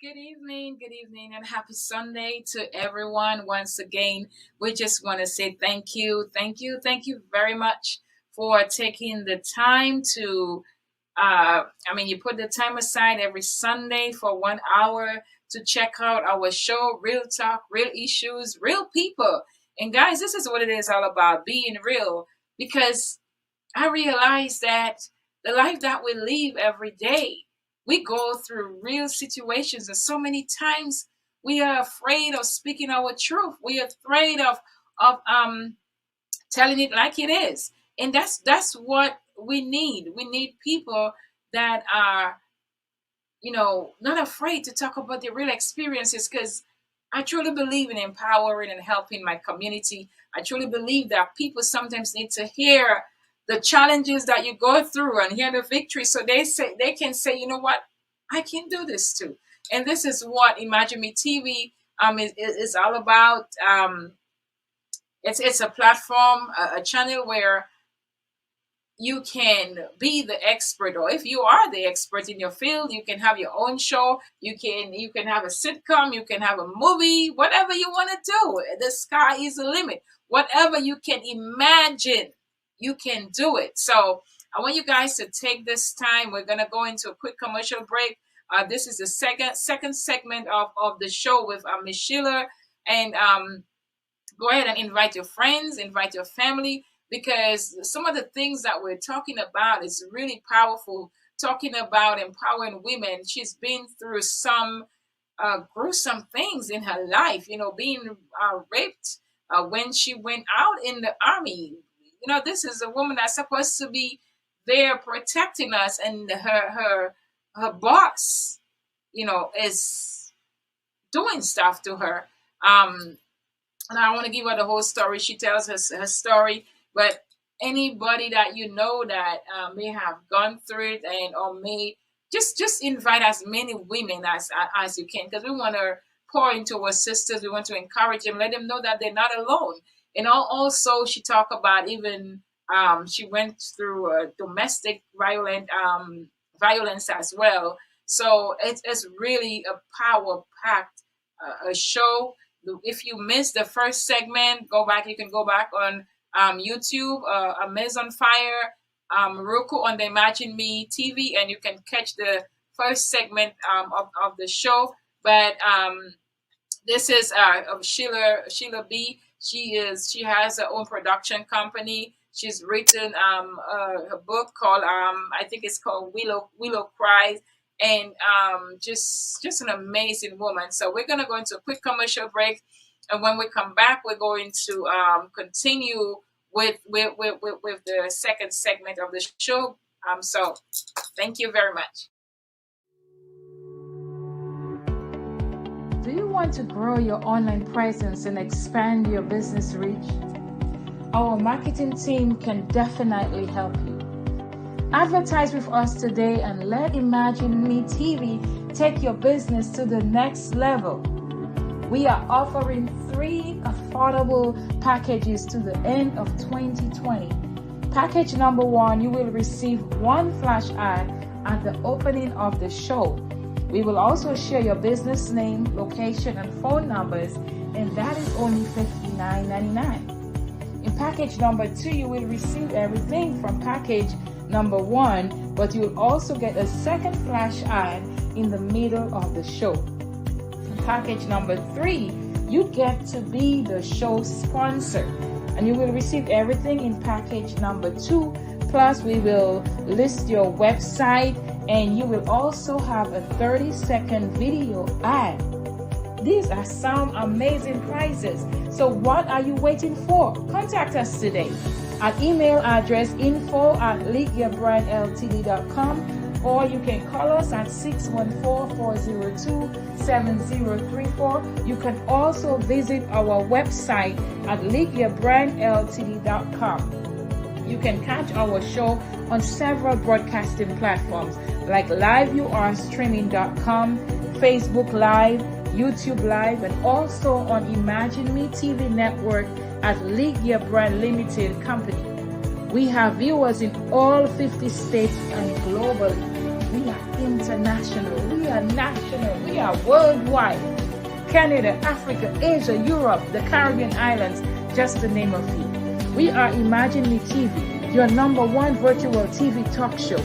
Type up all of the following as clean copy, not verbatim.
Good evening, and happy Sunday to everyone. Once again, we just want to say thank you very much for taking the time to. You put the time aside every Sunday for 1 hour to check out our show, Real Talk, Real Issues, Real People. And guys, this is what it is all about being real because I realize that the life that we live every day, we go through real situations, and so many times we are afraid of speaking our truth. We are afraid of telling it like it is, and that's what we need. We need people that are not afraid to talk about their real experiences because I truly believe in empowering and helping my community. I truly believe that people sometimes need to hear the challenges that you go through and hear the victory so they can say, you know what, I can do this too. And this is what Imagine Me TV is all about. It's a platform, a channel where you can be the expert, or if you are the expert in your field, you can have your own show. You can have a sitcom, you can have a movie, whatever you want to do. The sky is the limit. Whatever you can imagine, you can do it. So I want you guys to take this time. We're gonna go into a quick commercial break. This is the second segment of the show with Miss Sheila, and go ahead and invite your friends, invite your family, because some of the things that we're talking about is really powerful. Talking about empowering women, she's been through some gruesome things in her life. Being raped when she went out in the army. This is a woman that's supposed to be there protecting us, and her boss, is doing stuff to her. And I want to give her the whole story. She tells her story, but anybody that that may have gone through it, and or may just invite as many women as you can, because we want to pour into our sisters. We want to encourage them, let them know that they're not alone. And also she talked about even she went through domestic violence as well. So it's really a power packed a show. If you missed the first segment, go back. You can go back on YouTube, Amazon Fire, Roku on the Imagine Me TV, and you can catch the first segment of the show. But this is of Sheila B. She has her own production company. She's written her book called I think it's called Willow Cries, and just an amazing woman. So we're gonna go into a quick commercial break, and when we come back, we're going to continue with the second segment of the show. So thank you very much. Do you want to grow your online presence and expand your business reach? Our marketing team can definitely help you. Advertise with us today and let Imagine Me TV take your business to the next level. We are offering 3 affordable packages to the end of 2020. Package number 1, you will receive 1 flash ad at the opening of the show. We will also share your business name, location, and phone numbers, and that is only $59.99. In package number 2, you will receive everything from package number 1, but you will also get a second flash ad in the middle of the show. In package number 3, you get to be the show sponsor, and you will receive everything in package number 2. Plus, we will list your website, and you will also have a 30-second video ad. These are some amazing prizes. So what are you waiting for? Contact us today at email address info@leagueyourbrandltd.com, or you can call us at 614-402-7034. You can also visit our website at leagueyourbrandltd.com. You can catch our show on several broadcasting platforms like liveyourstreaming.com, Facebook Live, YouTube Live, and also on Imagine Me TV network at League Your Brand Limited Company. We have viewers in all 50 states and globally. We are international. We are national. We are worldwide. Canada, Africa, Asia, Europe, the Caribbean islands, just to name a few. We are Imagine Me TV, your #1 virtual TV talk show.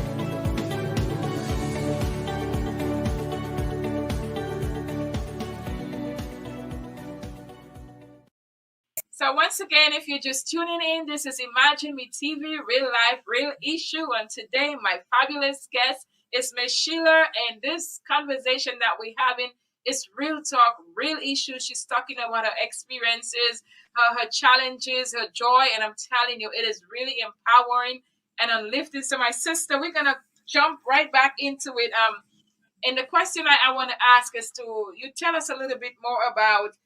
So once again, if you're just tuning in, this is Imagine Me TV, real life, real issue. And today, my fabulous guest is Miss Sheila, and this conversation that we're having is real talk, real issues. She's talking about her experiences, her challenges, her joy, and I'm telling you, it is really empowering and uplifting. So, my sister, we're gonna jump right back into it. And the question I want to ask is to you tell us a little bit more about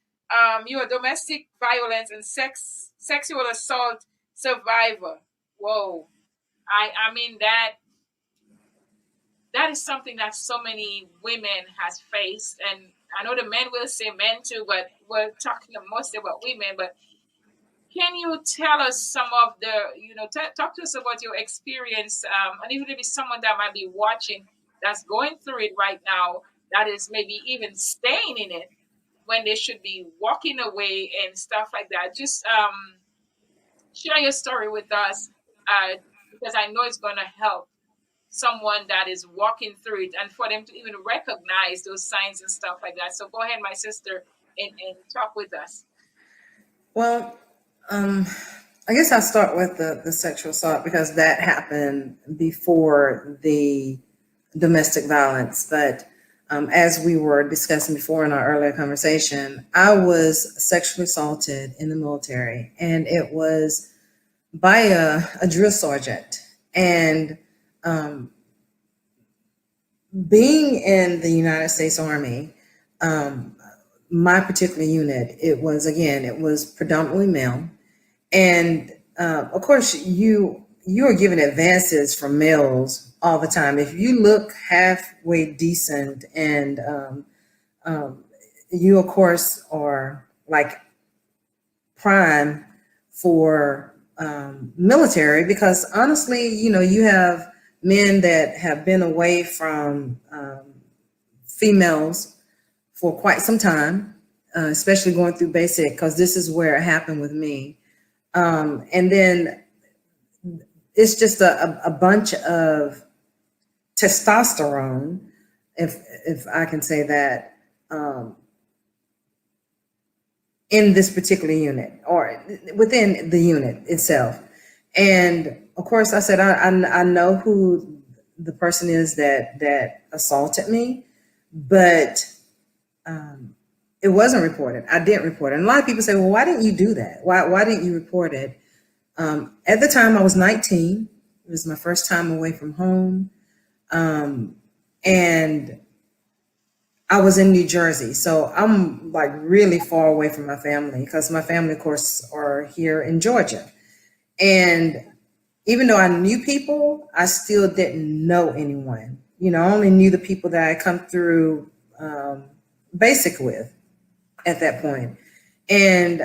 you're a domestic violence and sexual assault survivor. Whoa. I mean that is something that so many women has faced, and I know the men will say men too, but we're talking mostly about women. But can you tell us some of the, talk to us about your experience, and even if it's someone that might be watching that's going through it right now, that is maybe even staying in it when they should be walking away and stuff like that. Just share your story with us, because I know it's going to help someone that is walking through it and for them to even recognize those signs and stuff like that. So go ahead, my sister, and talk with us. Well, I guess I'll start with the sexual assault because that happened before the domestic violence. But as we were discussing before in our earlier conversation, I was sexually assaulted in the military, and it was by a drill sergeant. And being in the United States Army, my particular unit, it was predominantly male. And of course, you are given advances from males all the time. If you look halfway decent, and you, of course, are like prime for military, because honestly, you have men that have been away from females for quite some time, especially going through basic, because this is where it happened with me. And then it's just a bunch of testosterone, if I can say that, in this particular unit or within the unit itself. And of course, I said, I know who the person is that assaulted me, but it wasn't reported. I didn't report it. And a lot of people say, well, why didn't you do that? Why didn't you report it? At the time, I was 19. It was my first time away from home. And I was in New Jersey. So I'm like really far away from my family, because my family, of course, are here in Georgia. And even though I knew people, I still didn't know anyone. I only knew the people that I come through basic with at that point. And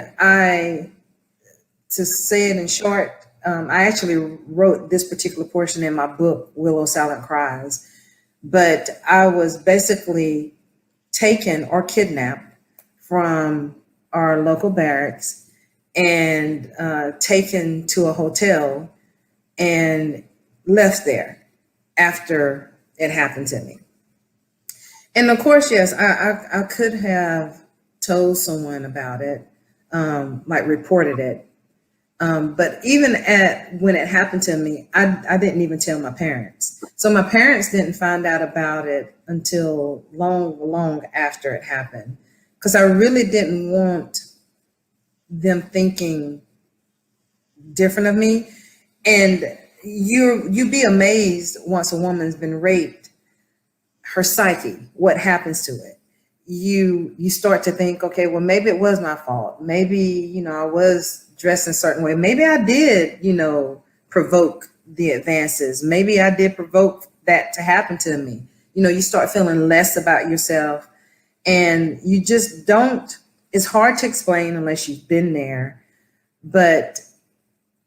to say it in short, I actually wrote this particular portion in my book, Willow Silent Cries. But I was basically taken or kidnapped from our local barracks and taken to a hotel and left there after it happened to me. And of course, yes, I could have told someone about it, like reported it. But even when it happened to me, I didn't even tell my parents. So my parents didn't find out about it until long after it happened, because I really didn't want them thinking different of me. And you'd be amazed once a woman's been raped, her psyche, what happens to it. You start to think, okay, well, maybe it was my fault. Maybe, I was dressed in a certain way. Maybe I did, provoke the advances. Maybe I did provoke that to happen to me. You start feeling less about yourself, and you just don't, it's hard to explain unless you've been there, but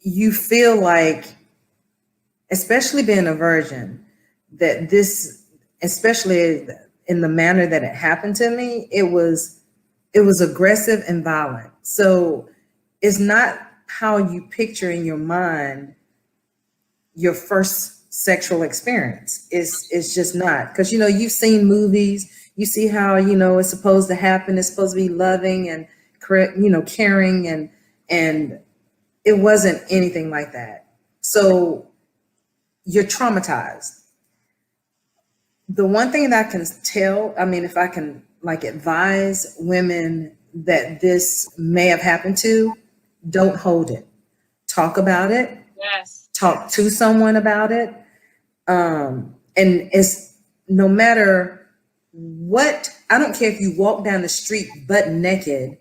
you feel like, especially being a virgin, that this, especially in the manner that it happened to me, it was aggressive and violent. So it's not how you picture in your mind your first sexual experience. It's just not, because you've seen movies, you see how it's supposed to happen. It's supposed to be loving and caring, and it wasn't anything like that. So you're traumatized. The one thing that I can tell, I mean, if I can advise women that this may have happened to, don't hold it. Talk about it. Yes. Talk to someone about it. And it's no matter what, I don't care if you walk down the street butt naked,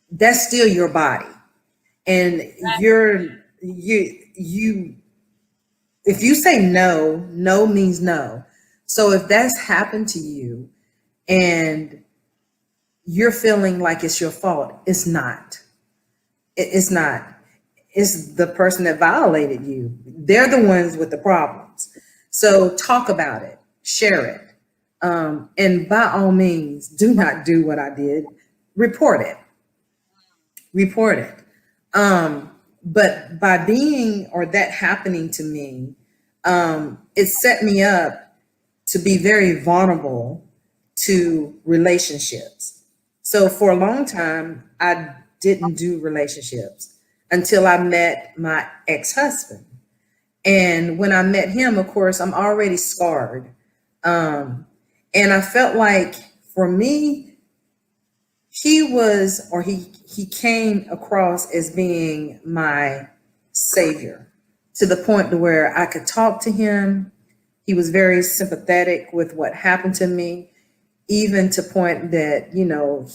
that's still your body. And if you say no, no means no. So if that's happened to you and you're feeling like it's your fault, it's not. It's not. It's the person that violated you. They're the ones with the problems. So talk about it, share it. And by all means, do not do what I did. Report it. Report it. But by being, or that happening to me, it set me up to be very vulnerable to relationships. So for a long time, I didn't do relationships until I met my ex-husband. And when I met him, of course, I'm already scarred. And I felt like for me, he came across as being my savior, to the point to where I could talk to him. He was very sympathetic with what happened to me, even to point that,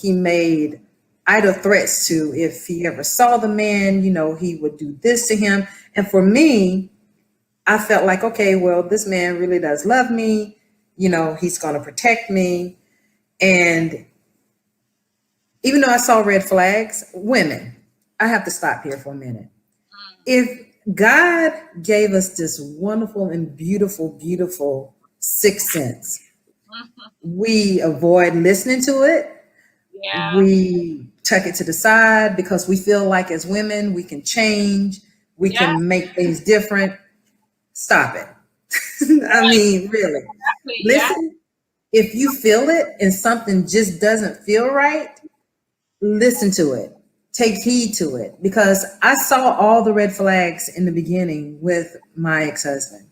he made idle threats to, if he ever saw the man, he would do this to him. And for me, I felt like, okay, well, this man really does love me. He's going to protect me. And even though I saw red flags, women, I have to stop here for a minute. If God gave us this wonderful and beautiful, beautiful sixth sense, we avoid listening to it. Yeah. We tuck it to the side because we feel like as women, we can change. We can make things different. Stop it. I mean, really. Exactly. Listen, if you feel it and something just doesn't feel right, listen to it. Take heed to it, because I saw all the red flags in the beginning with my ex-husband.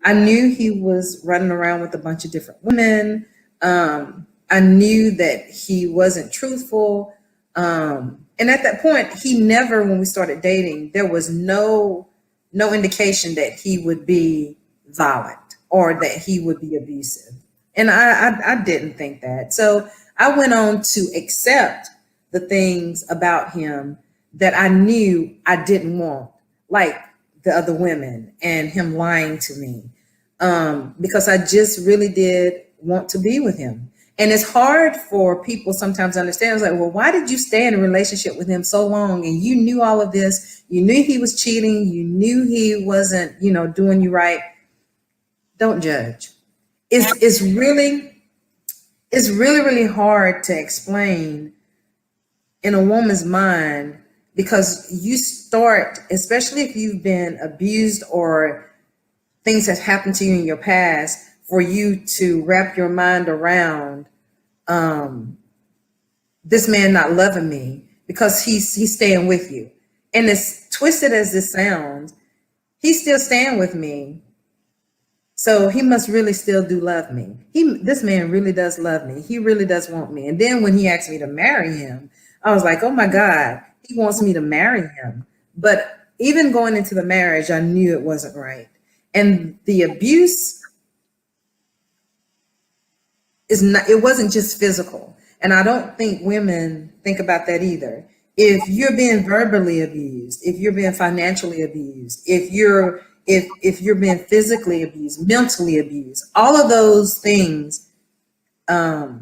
I knew he was running around with a bunch of different women. I knew that he wasn't truthful. And at that point, he never, when we started dating, there was no indication that he would be violent or that he would be abusive. And I didn't think that. So I went on to accept the things about him that I knew I didn't want, like the other women and him lying to me, because I just really did want to be with him. And it's hard for people sometimes to understand. It's like, well, why did you stay in a relationship with him so long? And you knew all of this. You knew he was cheating. You knew he wasn't, doing you right. Don't judge. It's really, really hard to explain in a woman's mind, because you start, especially if you've been abused or things have happened to you in your past, for you to wrap your mind around this man not loving me because he's staying with you. And as twisted as this sounds, he's still staying with me. So he must really still do love me. This man really does love me. He really does want me. And then when he asked me to marry him, I was like, oh my God, he wants me to marry him. But even going into the marriage, I knew it wasn't right. And the abuse it wasn't just physical. And I don't think women think about that either. If you're being verbally abused, if you're being financially abused, if you're being physically abused, mentally abused, all of those things are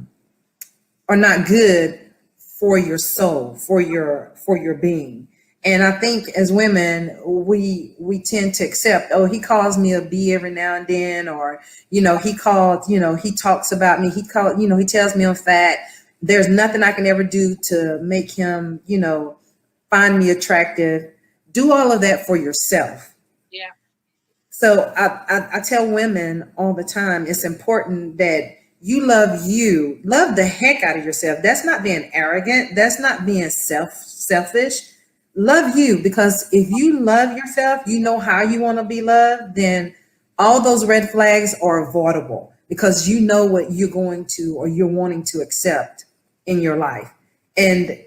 not good for your soul, for your being. And I think as women, we tend to accept, oh, he calls me a B every now and then, or, he called, he talks about me. He called, he tells me I'm fat. There's nothing I can ever do to make him, find me attractive. Do all of that for yourself. Yeah. So I tell women all the time, it's important that you, love the heck out of yourself. That's not being arrogant. That's not being selfish. Love you, because if you love yourself, you know how you want to be loved, then all those red flags are avoidable, because you know what you're going to, or you're wanting to accept in your life. And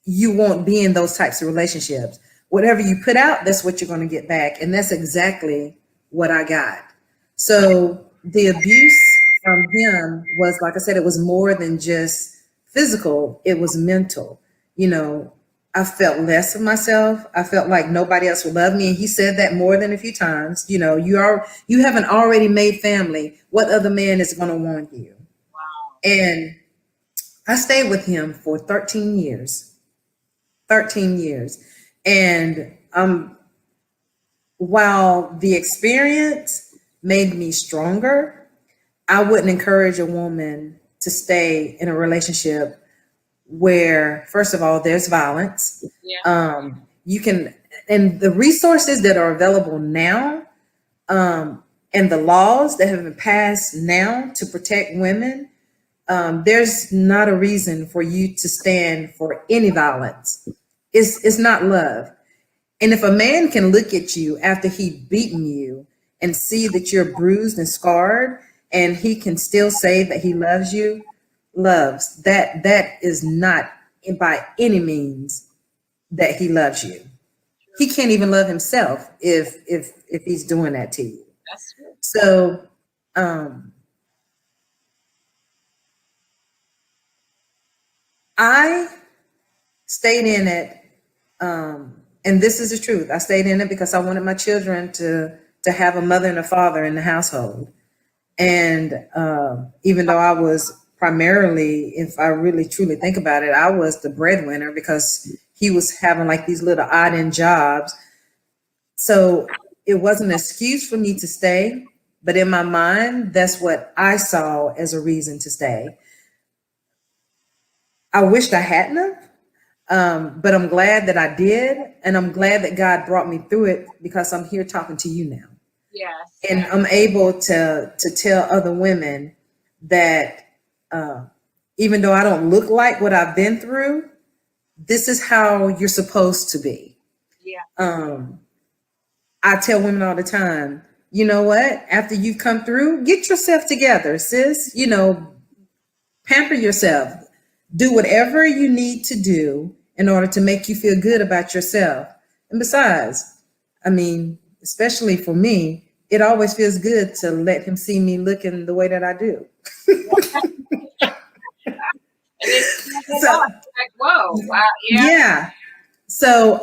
you won't be in those types of relationships. Whatever you put out, that's what you're going to get back. And that's exactly what I got. So the abuse from him was, like I said, it was more than just physical, it was mental. I felt less of myself. I felt like nobody else would love me. And he said that more than a few times. You haven't already made family. What other man is going to want you? Wow. And I stayed with him for 13 years. 13 years. And while the experience made me stronger, I wouldn't encourage a woman to stay in a relationship where, first of all, there's violence. Yeah. And the resources that are available now, and the laws that have been passed now to protect women, there's not a reason for you to stand for any violence. It's not love. And if a man can look at you after he beaten you and see that you're bruised and scarred, and he can still say that he loves you, that is not by any means that he loves you. He can't even love himself if he's doing that to you. That's true. So I stayed in it, and this is the truth. I stayed in it because I wanted my children to have a mother and a father in the household. And even though I was primarily, if I really truly think about it, I was the breadwinner, because he was having like these little odd end jobs. So it wasn't an excuse for me to stay, but in my mind, that's what I saw as a reason to stay. I wished I hadn't have, but I'm glad that I did. And I'm glad that God brought me through it, because I'm here talking to you now. Yes. And I'm able to tell other women that even though I don't look like what I've been through, this is how you're supposed to be. Yeah. I tell women all the time, you know what? After you've come through, get yourself together, sis. Pamper yourself. Do whatever you need to do in order to make you feel good about yourself. And besides, I mean, especially for me, it always feels good to let him see me looking the way that I do. And it's So, like, whoa, wow, yeah. yeah. So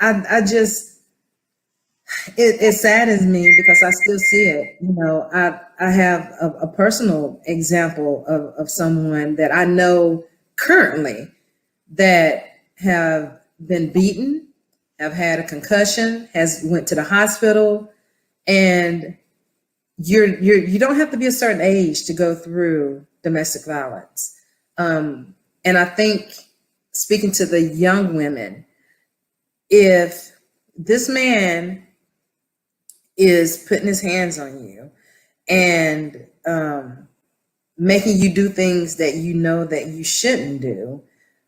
I just, it saddens me because I still see it. I have a personal example of someone that I know currently that have been beaten, have had a concussion, went to the hospital, and you don't have to be a certain age to go through domestic violence. And I think, speaking to the young women, if this man is putting his hands on you and making you do things that you know that you shouldn't do,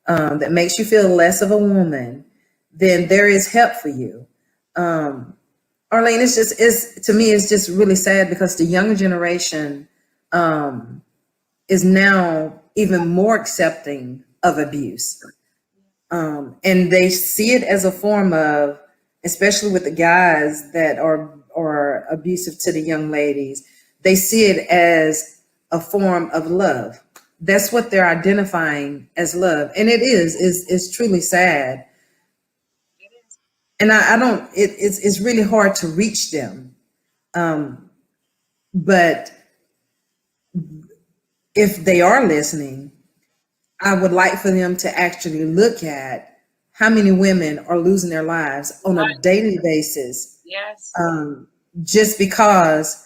that makes you feel less of a woman, then there is help for you. Arlene, to me, it's just really sad, because the younger generation is now even more accepting of abuse. And they see it as a form of, especially with the guys that are abusive to the young ladies, they see it as a form of love. That's what they're identifying as love. And it's truly sad. It is. And it's really hard to reach them. But if they are listening, I would like for them to actually look at how many women are losing their lives on a Right. daily basis, Yes. just because,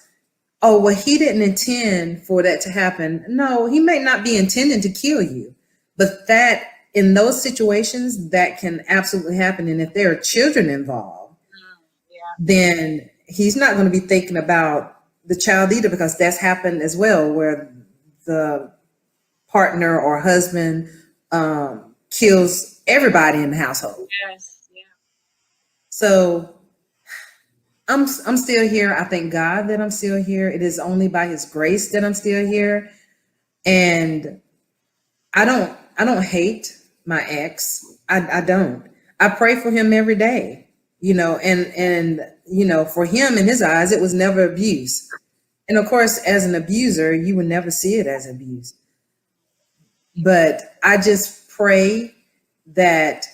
oh, well, he didn't intend for that to happen. No, he may not be intending to kill you, but that in those situations, that can absolutely happen. And if there are children involved, Yeah. then he's not going to be thinking about the child either, because that's happened as well, where the partner or husband kills everybody in the household. Yes. Yeah. So I'm still here. I thank God that I'm still here. It is only by His grace that I'm still here, and I don't hate my ex. I don't. I pray for him every day. And for him, in his eyes, it was never abuse. And of course, as an abuser, you would never see it as abuse. But I just pray that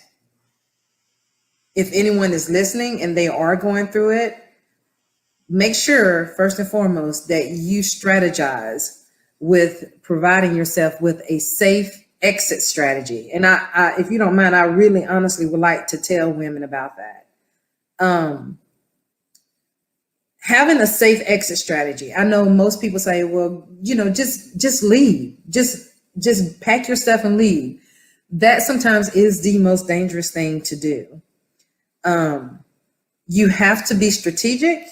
if anyone is listening and they are going through it, make sure, first and foremost, that you strategize with providing yourself with a safe exit strategy. And if you don't mind, I really honestly would like to tell women about that. Having a safe exit strategy. I know most people say, well, just leave, just pack your stuff and leave. That sometimes is the most dangerous thing to do. You have to be strategic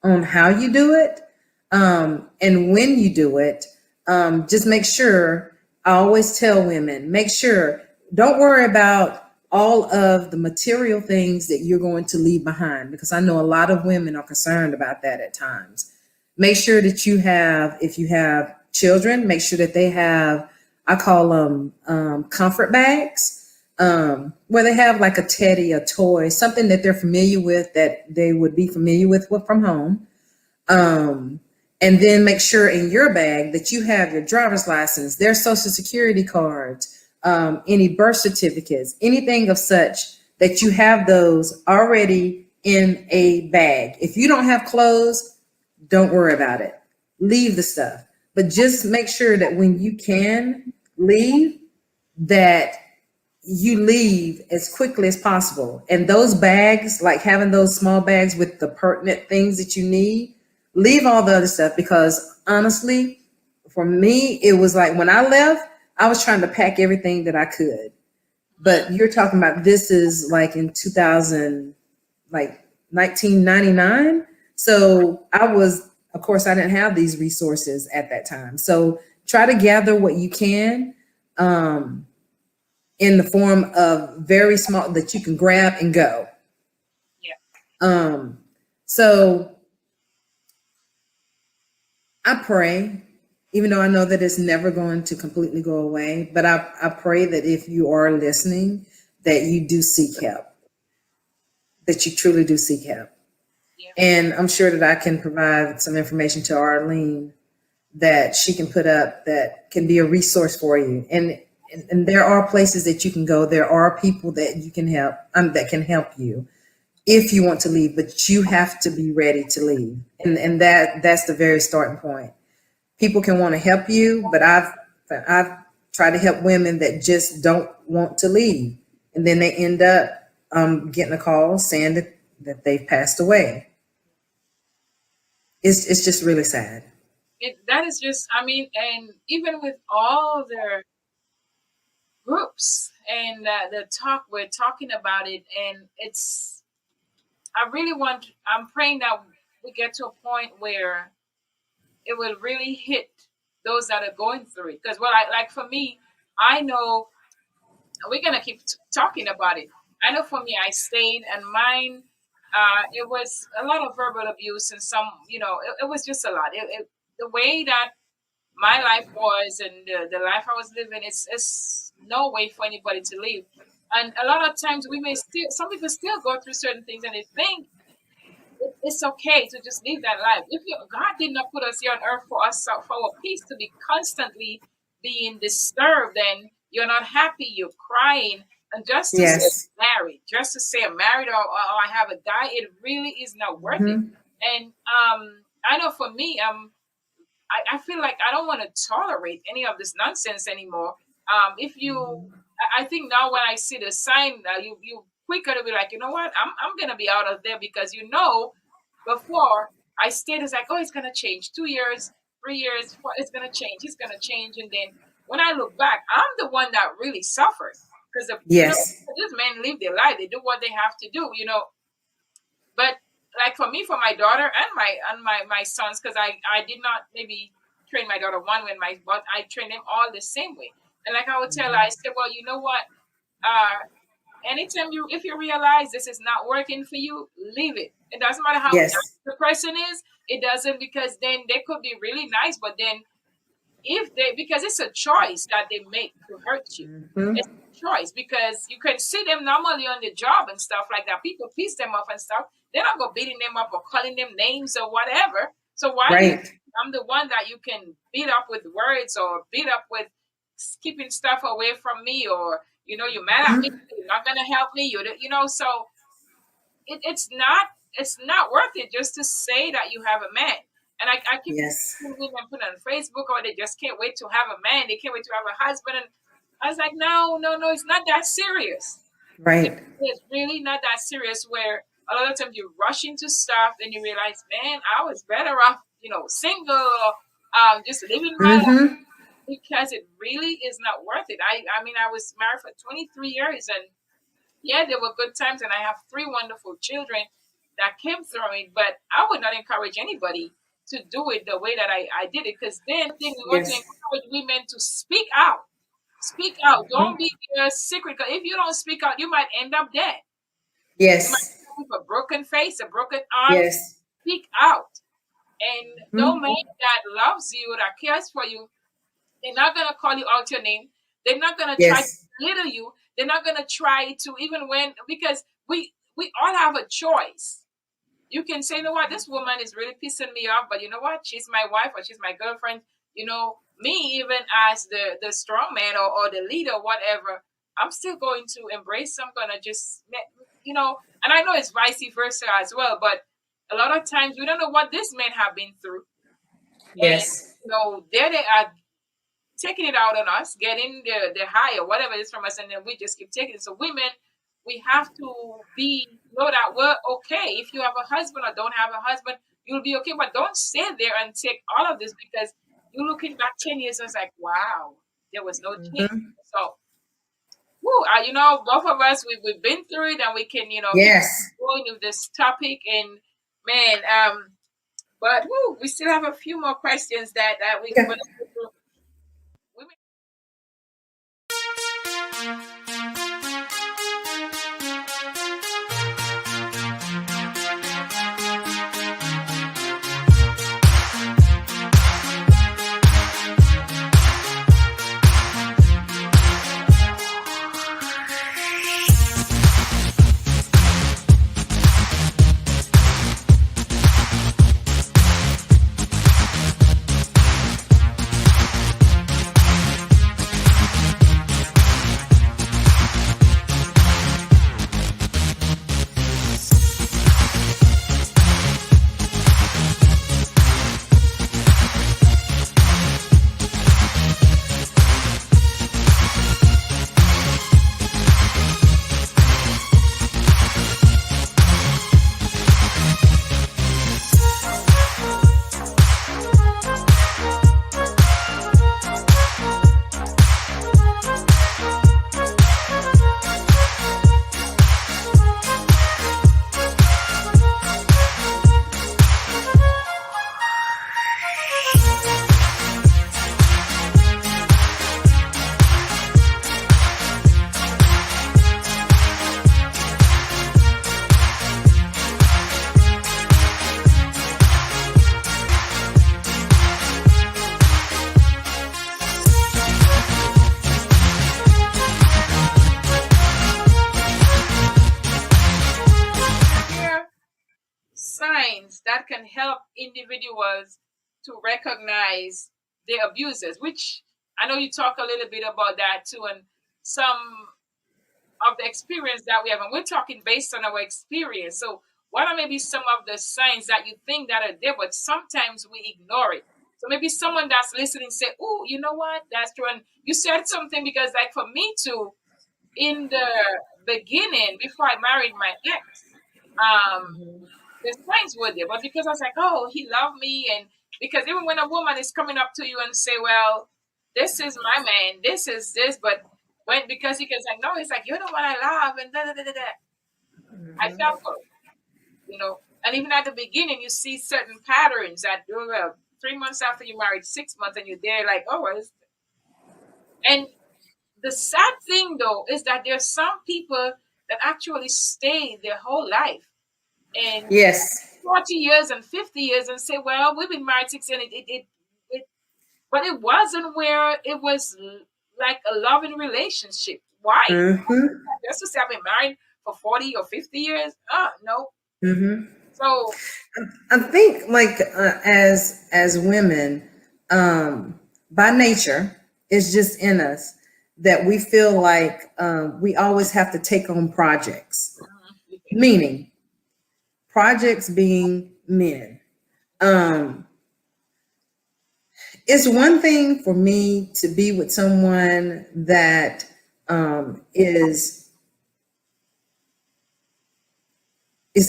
on how you do it, and when you do it. Just make sure, I always tell women, make sure, don't worry about all of the material things that you're going to leave behind, because I know a lot of women are concerned about that at times. Make sure that if you have children, make sure that they have, I call them comfort bags, where they have like a teddy, a toy, something that they're familiar with, that they would be familiar with from home. And then make sure in your bag that you have your driver's license, their social security cards, any birth certificates, anything of such, that you have those already in a bag. If you don't have clothes, don't worry about it. Leave the stuff. But just make sure that when you can leave, that you leave as quickly as possible. And those bags, like having those small bags with the pertinent things that you need, leave all the other stuff, because honestly, for me, it was like when I left, I was trying to pack everything that I could. But you're talking about, this is like in 2000, like 1999. So of course, I didn't have these resources at that time. So try to gather what you can, in the form of very small, that you can grab and go. Yeah. So I pray, even though I know that it's never going to completely go away, but I pray that if you are listening, that you do seek help, that you truly do seek help. Yeah. And I'm sure that I can provide some information to Arthlene that she can put up, that can be a resource for you. And there are places that you can go. There are people that you can help, that can help you if you want to leave, but you have to be ready to leave. And that's the very starting point. People can want to help you, but I've tried to help women that just don't want to leave. And then they end up getting a call saying that they've passed away. It's just really sad. That is just, I mean, and even with all the groups and the talk, we're talking about it, and I'm praying that we get to a point where it will really hit those that are going through it. Because, well, like for me, I know, and we're gonna keep talking about it. I know for me, I stayed, and mine, it was a lot of verbal abuse, and some, it was just a lot. The way that my life was, and the life I was living, it's no way for anybody to live. And a lot of times, some people still go through certain things, and they think it's okay to just live that life. If God did not put us here on earth for us, for our peace to be constantly being disturbed, and you're not happy, you're crying, and just to say Yes. married, just to say I'm married, or I have a guy, it really is not worth it. Mm-hmm. And I know for me, I feel like I don't want to tolerate any of this nonsense anymore. If you I think now when I see the sign, you quicker to be like, you know what, I'm gonna be out of there, because before I stayed, it's like, oh, it's gonna change. 2 years, 3 years, it's gonna change. It's gonna change, and then when I look back, I'm the one that really suffered, because Yes. these men live their life. They do what they have to do, But like for me, for my daughter and my sons, because I did not maybe train my daughter one way, but I trained them all the same way. And like I would tell her, I said, well, you know what? Uh, anytime if you realize this is not working for you, leave it. It doesn't matter how Yes. nice the person is. It doesn't, because then they could be really nice, but then if they because it's a choice that they make to hurt you. Hmm. It's a choice, because you can see them normally on the job and stuff like that. People piss them off and stuff. They're not gonna beating them up or calling them names or whatever. So why do you Right. think I'm the one that you can beat up with words, or beat up with keeping stuff away from me, or you're mad at me, Mhm. you're not gonna help me, so it's not worth it just to say that you have a man. And I keep Yes. seeing women put on Facebook, or they just can't wait to have a man. They can't wait to have a husband. And I was like, no, no, no, it's not that serious. Right. It's really not that serious. Where a lot of times you rush into stuff and you realize, man, I was better off, single, or just living my life, Hmm. because it really is not worth it. I mean, I was married for 23 years, and yeah, there were good times, and I have three wonderful children that came through it. But I would not encourage anybody to do it the way that I did it, because then we want to Yes. encourage women to speak out. Speak out. Don't Mhm. be a secret. 'Cause if you don't speak out, you might end up dead. You might Yes. end up with a broken face, a broken arm. Yes. Speak out. And no man Mhm. that loves you, that cares for you, they're not gonna call you out your name. They're not gonna try to Yes. belittle you. They're not gonna try to, even when, because we all have a choice. You can say, you know what, this woman is really pissing me off, but you know what, she's my wife, or she's my girlfriend. Me, even as the strong man, or the leader, whatever, I'm still going to embrace. I'm gonna just and I know it's vice versa as well, but a lot of times we don't know what these men have been through. And Yes. there they are, taking it out on us, getting the high or whatever it is from us, and then we just keep taking it. So women, we have to know that we're okay. If you have a husband or don't have a husband, you'll be okay. But don't stay there and take all of this, because you're looking back 10 years and it's like, wow, there was no change. Hmm. So, both of us, we've been through it, and we can keep Yes. going with this topic. And man, but we still have a few more questions that we Yeah. want to go through. Women. Here signs that can help individuals to recognize their abusers, which I know you talk a little bit about that too, and some of the experience that we have, and we're talking based on our experience. So, what are maybe some of the signs that you think that are there, but sometimes we ignore it? So maybe someone that's listening say, "Oh, you know what? That's true." And you said something, because, like, for me too, in the beginning, before I married my ex, um, the signs were there, but because I was like, oh, he loved me, and because even when a woman is coming up to you and say, well, this is my man, this is this, but when because he can say, no, it's like you're the one I love, and da da da da da. I felt hurt, you know. And even at the beginning, you see certain patterns that 3 months after you married, 6 months, and you're there, like, oh, and the sad thing though is that there's some people that actually stay their whole life and Yes. 40 years and 50 years and say, well, we've been married 6 years, and it but it wasn't where it was like a loving relationship. Why? Mm-hmm. Just to say I've been married for 40 or 50 years? No. Mm-hmm. So, I think like as women, by nature, it's just in us that we feel like we always have to take on projects, meaning projects being men. Um, it's one thing for me to be with someone that is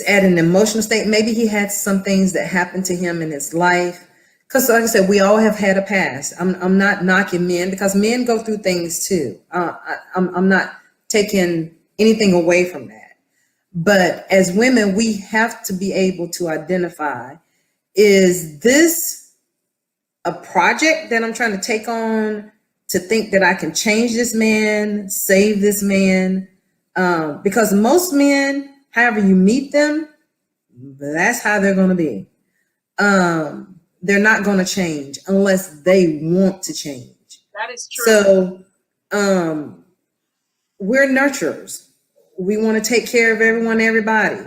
at an emotional state. Maybe he had some things that happened to him in his life. Because, like I said, we all have had a past. I'm not knocking men because men go through things too. I'm not taking anything away from that. But as women, we have to be able to identify, is this a project that I'm trying to take on to think that I can change this man, save this man? Because most men, however you meet them, that's how they're going to be. They're not going to change unless they want to change. that is true. So we're nurturers. We want to take care of everyone, everybody,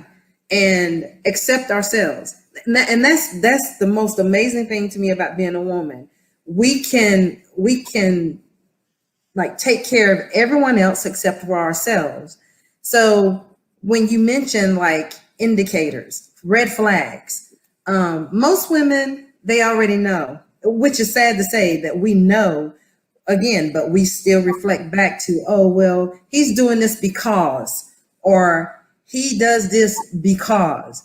and accept ourselves. And that's the most amazing thing to me about being a woman. We can like take care of everyone else except for ourselves. So when you mention like indicators, red flags, most women, they already know, which is sad to say that we know again, but we still reflect back to, oh, well, he's doing this because, or he does this because,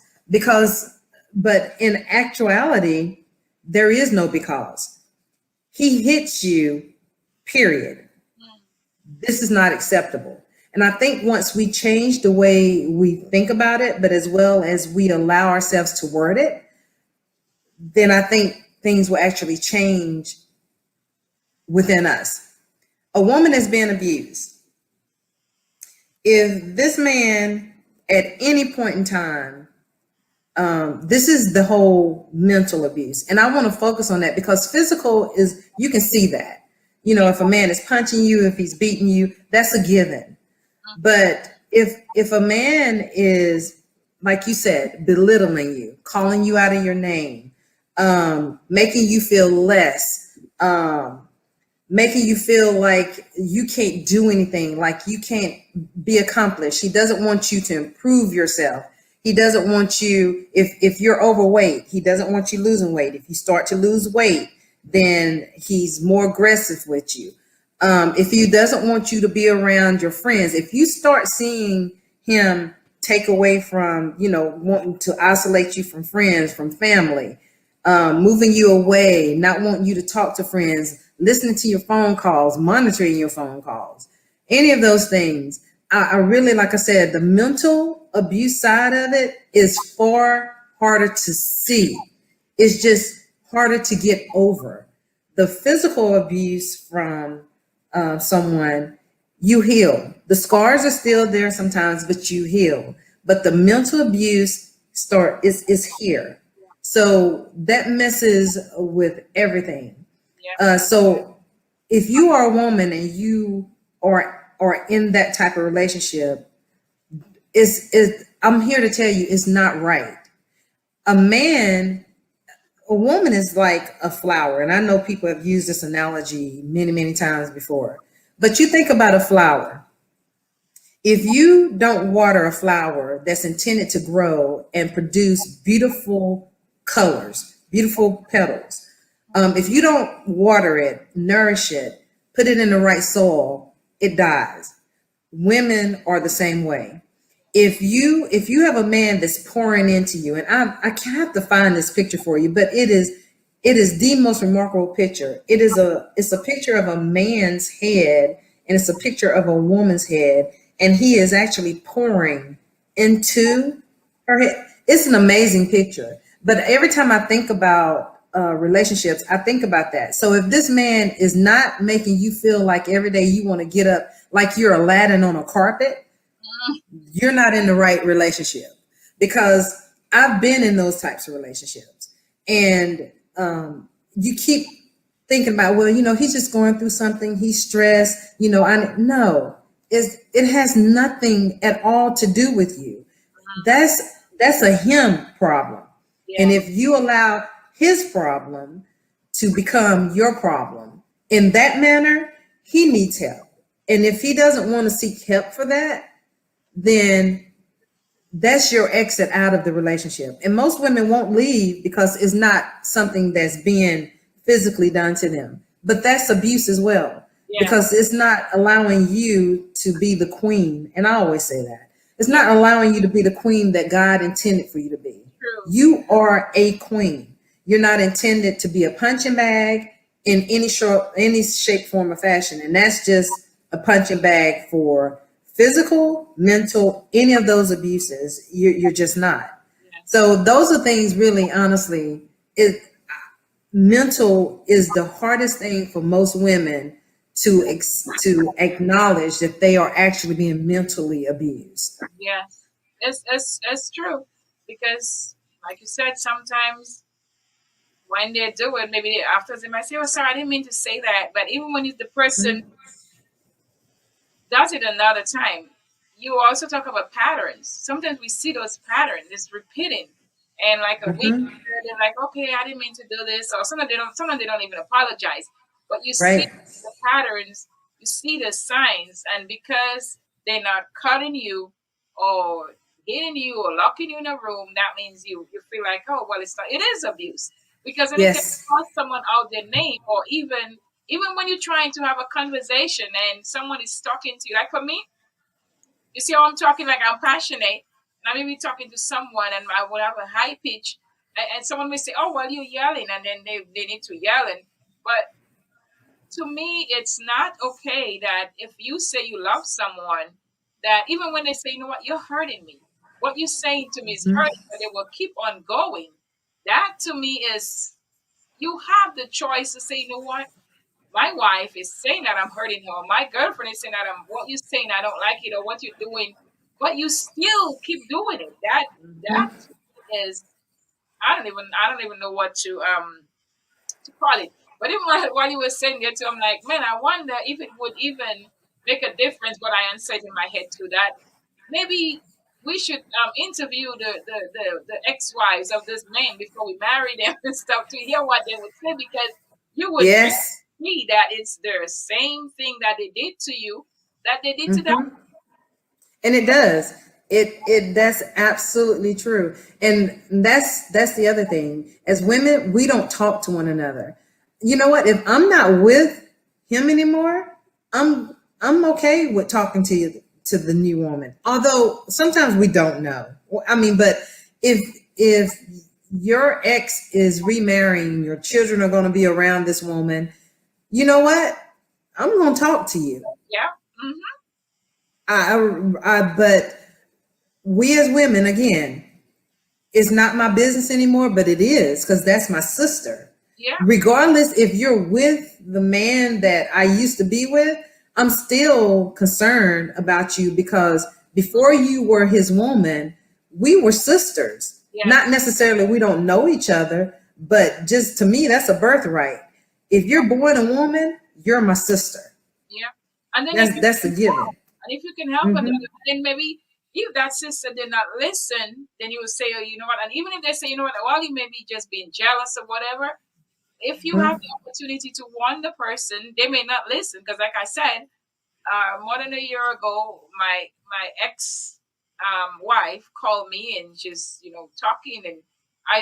but in actuality, there is no because. He hits you, period. This is not acceptable. And I think once we change the way we think about it, but as well as we allow ourselves to word it, then I think things will actually change within us. A woman is being abused. If this man at any point in time, this is the whole mental abuse. And I want to focus on that because physical is, you can see that. You know, if a man is punching you, if he's beating you, that's a given. But if a man is, like you said, belittling you, calling you out of your name, making you feel less, making you feel like you can't do anything, like you can't be accomplished. He doesn't want you to improve yourself. He doesn't want you, if you're overweight, he doesn't want you losing weight. If you start to lose weight, then he's more aggressive with you. If he doesn't want you to be around your friends, if you start seeing him take away from, wanting to isolate you from friends, from family, moving you away, not wanting you to talk to friends, listening to your phone calls, monitoring your phone calls, any of those things, I really, like I said, the mental abuse side of it is far harder to see. It's just harder to get over. The physical abuse from someone, you heal. The scars are still there sometimes, but you heal. But the mental abuse is here. So that messes with everything. Yeah. So if you are a woman and you are in that type of relationship, I'm here to tell you it's not right. A woman is like a flower, and I know people have used this analogy many, many times before. But you think about a flower. If you don't water a flower that's intended to grow and produce beautiful colors, beautiful petals, if you don't water it, nourish it, put it in the right soil, it dies. women are the same way. If you have a man that's pouring into you, and I can't have to find this picture for you, but it is the most remarkable picture. It's a picture of a man's head, and it's a picture of a woman's head, and he is actually pouring into her head. It's an amazing picture. But every time I think about relationships, I think about that. So if this man is not making you feel like every day you want to get up like you're Aladdin on a carpet, you're not in the right relationship. Because I've been in those types of relationships, and you keep thinking about, well, he's just going through something, he's stressed, I no, it has nothing at all to do with you. That's a him problem. And Yeah. if you allow his problem to become your problem in that manner, he needs help. And if he doesn't want to seek help for that, then that's your exit out of the relationship. And most women won't leave because it's not something that's being physically done to them. But that's abuse as well, Yeah. because it's not allowing you to be the queen. And I always say that. It's not allowing you to be the queen that God intended for you to be. True. You are a queen. You're not intended to be a punching bag in any shape, form, or fashion. And that's just a punching bag for physical, mental, any of those abuses. You're just not. Yeah. So those are things, really, honestly, mental is the hardest thing for most women to acknowledge that they are actually being mentally abused. Yes. It's true. Because like you said, sometimes when they do it, maybe after they might say, "Oh, sorry, I didn't mean to say that." But even when the person Mhm. does it another time, you also talk about patterns. Sometimes we see those patterns, it's repeating. And like a week Mhm. later, they're like, "Okay, I didn't mean to do this," or sometimes they don't even apologize. But you see Right. the patterns, you see the signs, and because they're not cutting you or hitting you or locking you in a room, that means you feel like, "Oh, well, it is abuse." Because anytime you Yes. call someone out their name, or even when you're trying to have a conversation and someone is talking to you, like for me, you see how I'm talking, like I'm passionate, and I may be talking to someone and I will have a high pitch, and someone may say, "Oh, well, you're yelling," and then they need to yell. But to me, it's not okay that if you say you love someone, that even when they say, "You know what, you're hurting me. What you're saying to me is Mhm. hurting," but they will keep on going. That to me is, you have the choice to say, "You know what, my wife is saying that I'm hurting her. My girlfriend is saying that what you're saying, I don't like it, or what you're doing," but you still keep doing it. That Mhm. is, I don't even know what to call it. But even while you were saying it too, I'm like, man, I wonder if it would even make a difference what I answered in my head to that. Maybe we should interview the ex-wives of this man before we marry them and stuff, to hear what they would say, because you would Yes. see that it's the same thing that they did to you that they did to them. Mhm. And it does. That's absolutely true. And that's the other thing. As women, we don't talk to one another. You know what? If I'm not with him anymore, I'm okay with talking to you, to the new woman. Although sometimes we don't know. I mean, but if if your ex is remarrying, your children are going to be around this woman, you know what? I'm going to talk to you. Yeah. Hmm. But we as women, again, it's not my business anymore, but it is, because that's my sister. Yeah. Regardless if you're with the man that I used to be with, I'm still concerned about you, because before you were his woman, we were sisters. Not Yes. necessarily we don't know each other, but just to me, that's a birthright. If you're born a woman, you're my sister. Yeah. And then if you That's a given. And if you can help her, Hmm. then maybe if that sister did not listen, then you would say, "Oh, you know what?" And even if they say, "You know what," well, you may be just being jealous or whatever. If you have the opportunity to warn the person, they may not listen, because, like I said, more than a year ago, my ex wife called me, and she's talking, and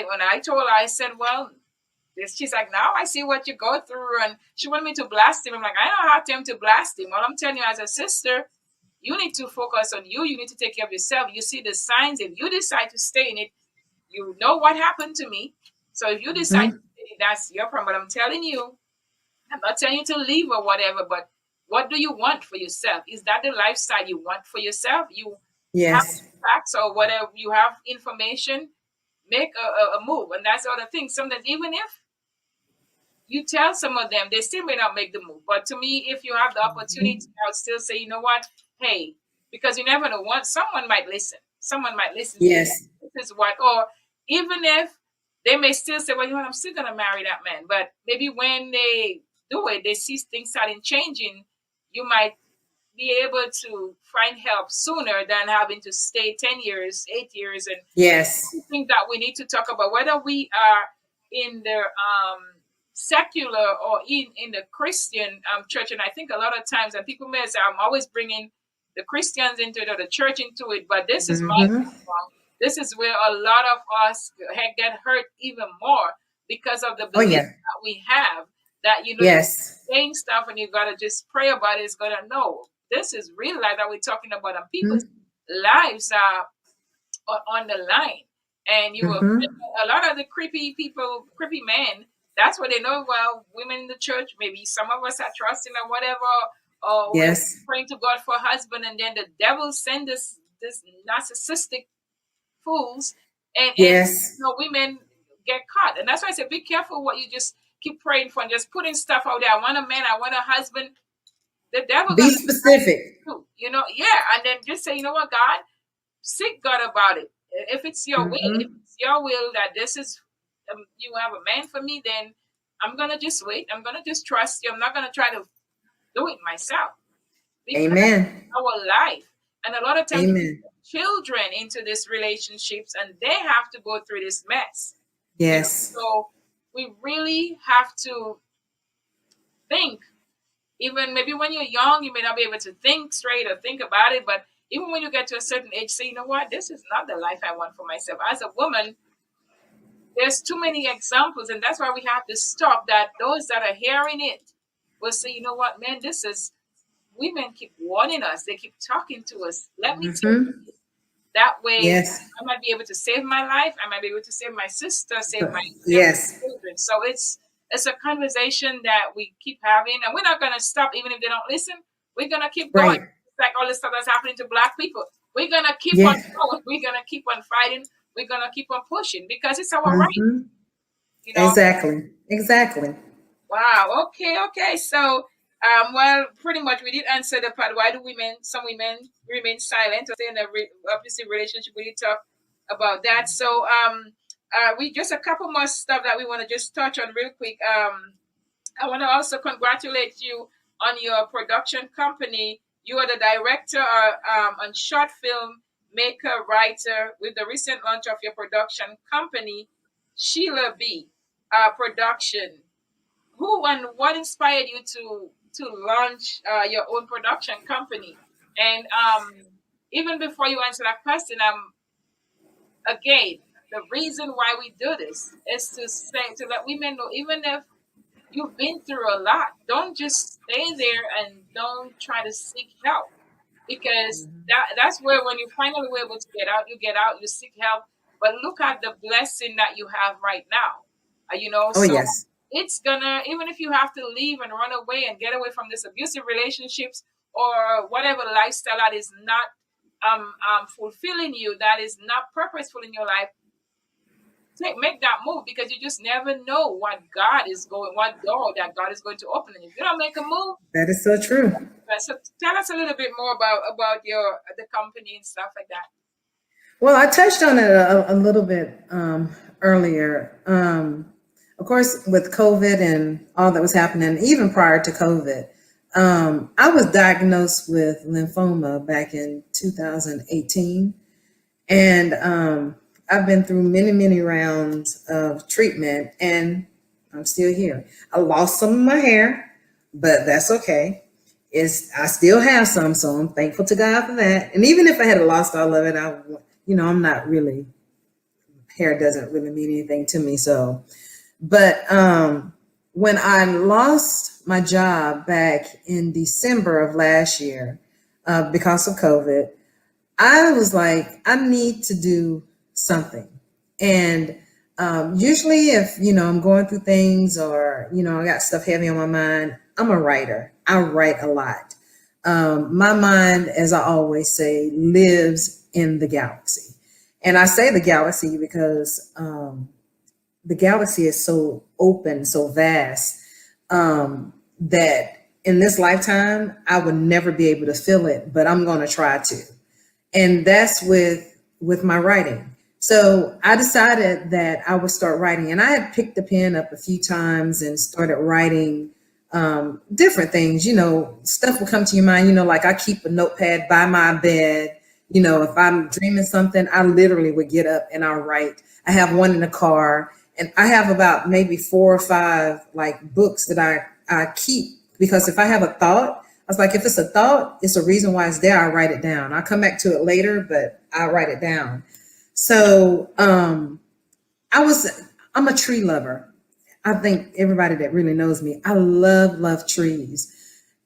when I told her, I said, "Well, this," she's like, "Now I see what you go through," and she wanted me to blast him. I'm like, "I don't have time to blast him. All I'm telling you, as a sister, You need to focus on you. You need to take care of yourself. You see the signs. If you decide to stay in it, you know what happened to me. So if you decide to Hmm. stay in it, that's your problem. But I'm telling you, I'm not telling you to leave or whatever, but what do you want for yourself? Is that the lifestyle you want for yourself? You have Yes. facts or whatever, you have information, make a move. And that's the other thing. Sometimes, even if you tell some of them, they still may not make the move. But to me, if you have the opportunity, Mhm. I would still say, you know what? Hey, because you never know what someone might listen. Someone might listen to you. Yes. This is what, or even if they may still say, well, you know what, I'm still gonna marry that man. But maybe when they do it, they see things starting changing. You might be able to find help sooner than having to stay 10 years, 8 years. And Yes. I think that we need to talk about whether we are in the secular or in the Christian church. And I think a lot of times, and people may say, I'm always bringing the Christians into it or the church into it, but this is my Hmm. background. This is where a lot of us get hurt even more because of the Oh belief yeah. that we have that, you know, you Yes. saying stuff and you got to just pray about it. It's going to know. This is real life that we're talking about, and people's lives are on the line. And you will, Mm-hmm. a lot of the creepy people, creepy men, that's what they know. Well, women in the church, maybe some of us are trusting or whatever, or we're Yes. praying to God for a husband, and then the devil send this narcissistic fools, and Yes. women get caught. And that's why I say, be careful what you just keep praying for and just putting stuff out there. I want a man, I want a husband. The devil Be gonna specific. do, yeah, and then just say, you know what, God, seek God about it. If it's your will, if Hmm. it's your will that this is, you have a man for me, then I'm gonna just wait. I'm gonna just trust you. I'm not gonna try to do it myself because Amen. our life. And a lot of times, Amen. children into these relationships, and they have to go through this mess. Yes. So we really have to think. Even maybe when you're young, you may not be able to think straight or think about it, but even when you get to a certain age, say, you know what, this is not the life I want for myself. As a woman, there's too many examples, and that's why we have to stop. That those that are hearing it will say, you know what, man, this is, women keep warning us, they keep talking to us. Let me tell you Hmm. this. That way, Yes. I might be able to save my life. I might be able to save my sister, save my Yes. children. So it's a conversation that we keep having, and we're not gonna stop even if they don't listen. We're gonna keep going. Right. It's like all the stuff that's happening to Black people. We're gonna keep on Yeah. going. We're gonna keep on fighting. We're gonna keep on pushing because it's our right. Hmm. You know. Exactly. Exactly. Wow. Okay. Okay. So, well, pretty much we did answer the part. Why do some women remain silent or stay in a abusive relationship? We did talk about that. So, we just a couple more stuff that we want to just touch on real quick. I want to also congratulate you on your production company. You are the director and short film maker, writer with the recent launch of your production company, Sheila B. Production. Who and what inspired you to launch your own production company? And even before you answer that question, again, the reason why we do this is to say to let women know, even if you've been through a lot, don't just stay there and don't try to seek help, because that's where when you finally were able to get out, you seek help. But look at the blessing that you have right now. Oh So yes. it's gonna, even if you have to leave and run away and get away from this abusive relationships or whatever lifestyle that is not fulfilling you, that is not purposeful in your life, make that move, because you just never know what door that God is going to open. And if you don't make a move, That is so true. so tell us a little bit more about your the company and stuff like that. Well, I touched on it a little bit earlier. Of course, with COVID and all that was happening, even prior to COVID, I was diagnosed with lymphoma back in 2018. And I've been through many, many rounds of treatment, and I'm still here. I lost some of my hair, but that's okay. I still have some, so I'm thankful to God for that. And even if I had lost all of it, I'm not really, hair doesn't really mean anything to me. So, but when I lost my job back in December of last year, because of COVID. I was like, I need to do something. And usually if, I'm going through things or, I got stuff heavy on my mind, I'm a writer. I write a lot. My mind, as I always say, lives in the galaxy. And I say the galaxy because the galaxy is so open, so vast, that in this lifetime, I would never be able to fill it, but I'm going to try to. And that's with my writing. So I decided that I would start writing, and I had picked the pen up a few times and started writing different things. Stuff will come to your mind. Like I keep a notepad by my bed. If I'm dreaming something, I literally would get up and I'll write. I have one in the car, and I have about maybe 4 or 5 like books that I keep, because if I have a thought, I was like, if it's a thought, it's a reason why it's there. I write it down. I'll come back to it later, but I write it down. So I'm a tree lover. I think everybody that really knows me, I love trees,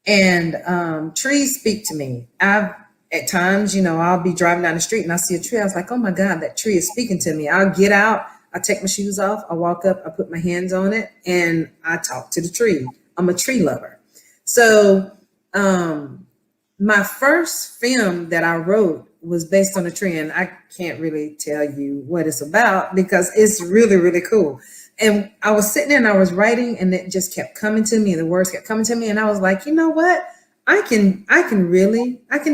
and trees speak to me. At times, I'll be driving down the street and I see a tree. I was like, oh my God, that tree is speaking to me. I'll get out, I take my shoes off, I walk up, I put my hands on it, and I talk to the tree. I'm a tree lover. So my first film that I wrote was based on a tree, and I can't really tell you what it's about because it's really, really cool. And I was sitting there and I was writing, and it just kept coming to me, and the words kept coming to me, and I was like, you know what? I can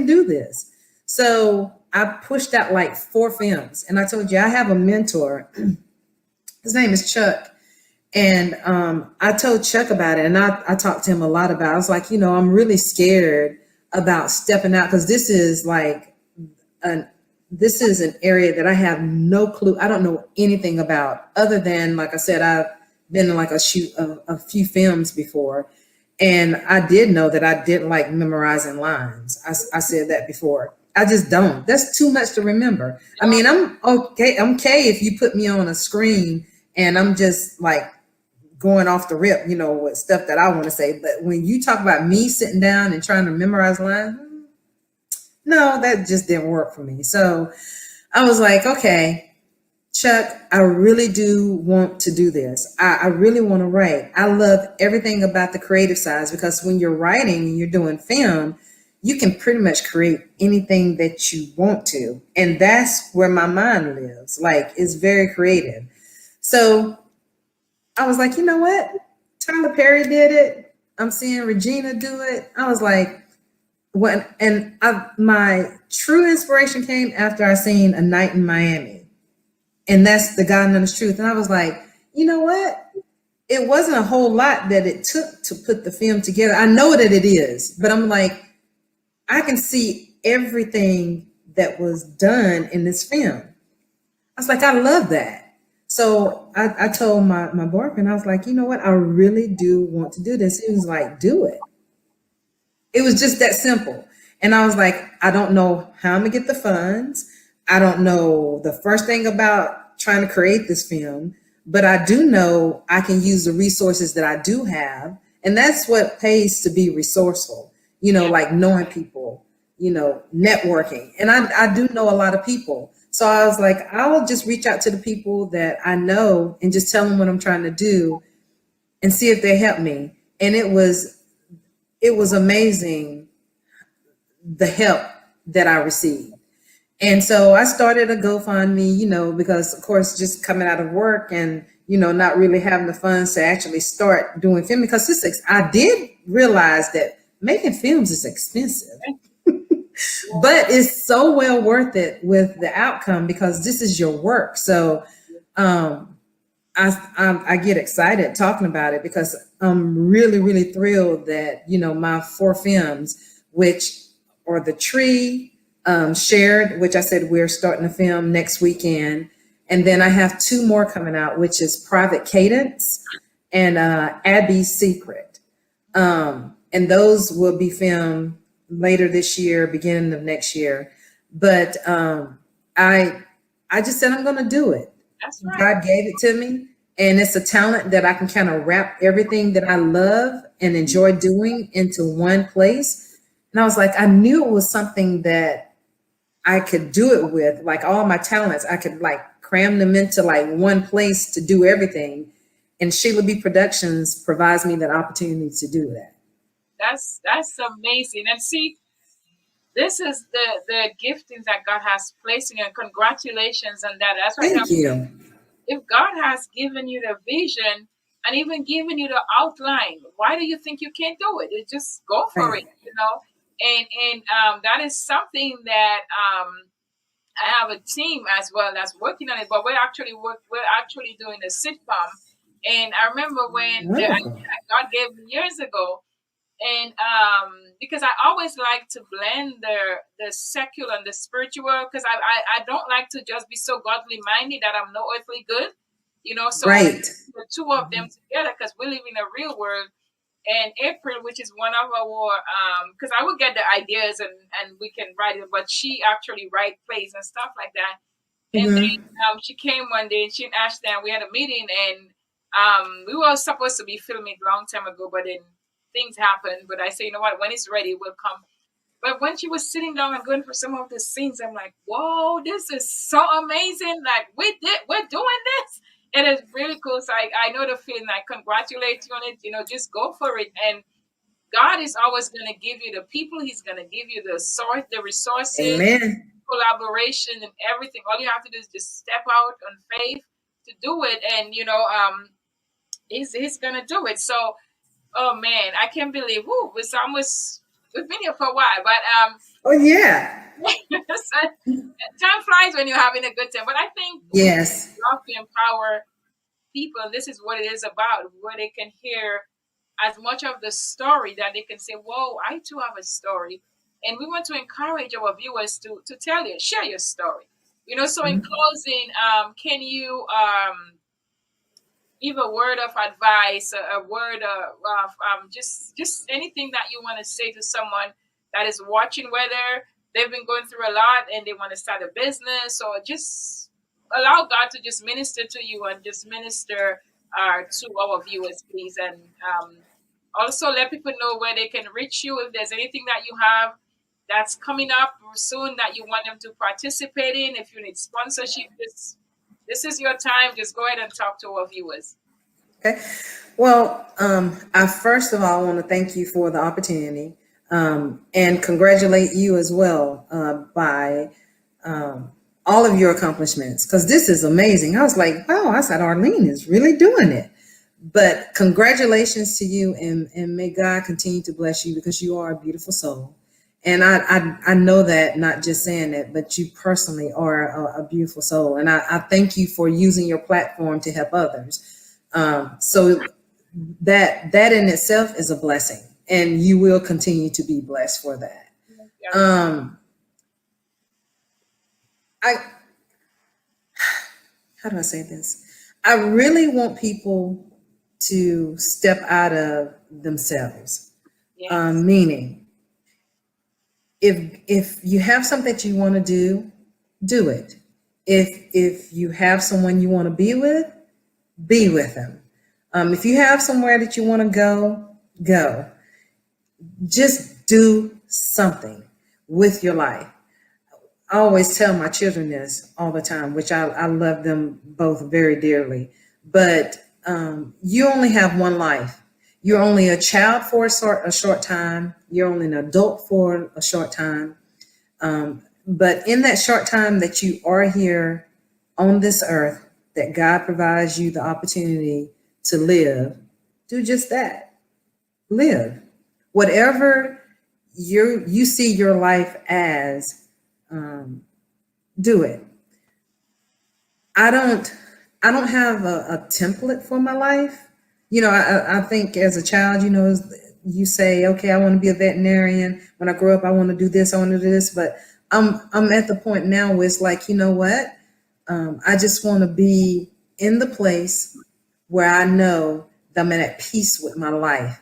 do this. So I pushed out like 4 films, and I told you I have a mentor. His name is Chuck. And I told Chuck about it, and I talked to him a lot about it. I was like, I'm really scared about stepping out, because this is an area that I have no clue. I don't know anything about, other than, like I said, I've been in like a few films before. And I did know that I didn't like memorizing lines. I said that before. I just don't. That's too much to remember. I mean, I'm okay if you put me on a screen and I'm just like going off the rip, with stuff that I want to say. But when you talk about me sitting down and trying to memorize lines, no, that just didn't work for me. So I was like, okay, Chuck, I really do want to do this. I really want to write. I love everything about the creative side, because when you're writing and you're doing film, you can pretty much create anything that you want to. And that's where my mind lives. Like, it's very creative. So I was like, you know what? Tyler Perry did it. I'm seeing Regina do it. I was like, my true inspiration came after I seen A Night in Miami. And that's The God Knows Truth. And I was like, you know what? It wasn't a whole lot that it took to put the film together. I know that it is, but I'm like, I can see everything that was done in this film. I was like, I love that. So I told my boyfriend, I was like, you know what? I really do want to do this. He was like, do it. It was just that simple. And I was like, I don't know how I'm gonna get the funds. I don't know the first thing about trying to create this film, but I do know I can use the resources that I do have. And that's what pays to be resourceful, like knowing people, networking. And I do know a lot of people. So I was like, I'll just reach out to the people that I know and just tell them what I'm trying to do and see if they help me. And it was amazing, the help that I received. And so I started a GoFundMe, because of course, just coming out of work and, not really having the funds to actually start doing film, because I did realize that making films is expensive, but it's so well worth it with the outcome, because this is your work. So I get excited talking about it, because I'm really, really thrilled that, my 4 films, which are The Tree, Shared, which I said we're starting to film next weekend. And then I have 2 more coming out, which is Private Cadence and Abby's Secret. And those will be filmed later this year, beginning of next year. But I just said I'm going to do it. That's right. God gave it to me. And it's a talent that I can kind of wrap everything that I love and enjoy doing into one place. And I was like, I knew it was something that I could do it with, like all my talents. I could like cram them into like one place to do everything. And Sheila B Productions provides me that opportunity to do that. That's amazing. And see, this is the giftings that God has placed in you. And congratulations on that. That's why Thank you. if God has given you the vision and even given you the outline, why do you think you can't do it? It just go for Right. it, you know. And that is something that I have a team as well that's working on it. But we're actually doing a sitcom. And I remember when the idea Wonderful. that God gave me years ago, and because I always like to blend the secular and the spiritual, because I don't like to just be so godly minded that I'm no earthly good, you know. So Right. the two of them together, because we live in a real world. And April, which is one of our, because I would get the ideas and we can write it, but she actually write plays and stuff like that. And then Hmm. she came one day and she and Ashton, we had a meeting, and we were supposed to be filming a long time ago, but then things happened. But I say, you know what, when it's ready, we'll come. But when she was sitting down and going for some of the scenes, I'm like, whoa, this is so amazing. Like, we're doing this. It is really cool. So I know the feeling. I congratulate you on it. You know, just go for it. And God is always going to give you the people. He's going to give you the source, the resources, Amen. collaboration, and everything. All you have to do is just step out on faith to do it. And, you know, he's going to do it. So, oh man, I can't believe, whoo, we've been here for a while, but Oh, yeah. so, time flies when you're having a good time. But I think we Yes. love to empower people, and this is what it is about, where they can hear as much of the story that they can say, whoa, I too have a story. And we want to encourage our viewers to tell you, share your story. You know, so in closing, can you give a word of advice, a word of just anything that you want to say to someone that is watching, whether they've been going through a lot and they want to start a business, or just allow God to just minister to you and just minister to our viewers, please. And also let people know where they can reach you if there's anything that you have that's coming up soon that you want them to participate in. If you need sponsorship, this is your time. Just go ahead and talk to our viewers. Okay. Well, I first of all want to thank you for the opportunity, and congratulate you as well, by all of your accomplishments, because this is amazing. I was like, wow, I said Arlene is really doing it. But congratulations to you, and may God continue to bless you, because you are a beautiful soul. And I know that, not just saying that, but you personally are a beautiful soul. And I thank you for using your platform to help others. So that in itself is a blessing, and you will continue to be blessed for that. Yeah. I How do I say this? I really want people to step out of themselves. Yes. Meaning, if you have something that you want to do it. If you have someone you want to be with them. If you have somewhere that you want to go. Just do something with your life. I always tell my children this all the time, which I love them both very dearly. But you only have one life. You're only a child for a short time. You're only an adult for a short time. But in that short time that you are here on this earth, that God provides you the opportunity to live, do just that. Live. Whatever you see your life as, do it. I don't have a template for my life. I think as a child, you say, okay, I want to be a veterinarian. When I grow up, I want to do this, I want to do this. But I'm at the point now where it's like, you know what? I just want to be in the place where I know that I'm at peace with my life,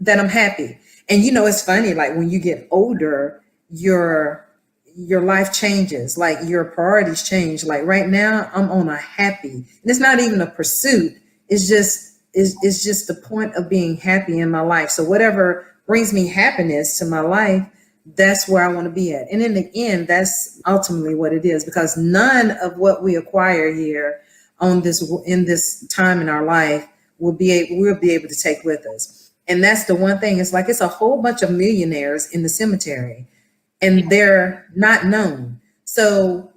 that I'm happy. And it's funny, like when you get older, your life changes, like your priorities change. Like right now, I'm on a happy, and it's not even a pursuit. It's just the point of being happy in my life. So whatever brings me happiness to my life, that's where I want to be at. And in the end, that's ultimately what it is, because none of what we acquire here on this in this time in our life we'll be able to take with us. And that's the one thing. It's like it's a whole bunch of millionaires in the cemetery, and they're not known. So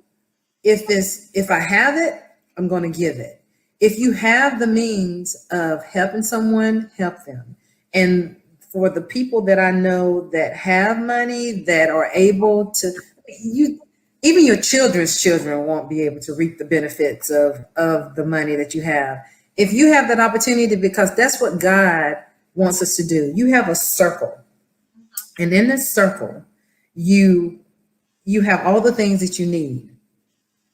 if I have it, I'm going to give it. If you have the means of helping someone, help them. And for the people that I know that have money, that are able to, you, even your children's children won't be able to reap the benefits of the money that you have. If you have that opportunity, because that's what God wants us to do. You have a circle, and in this circle, you have all the things that you need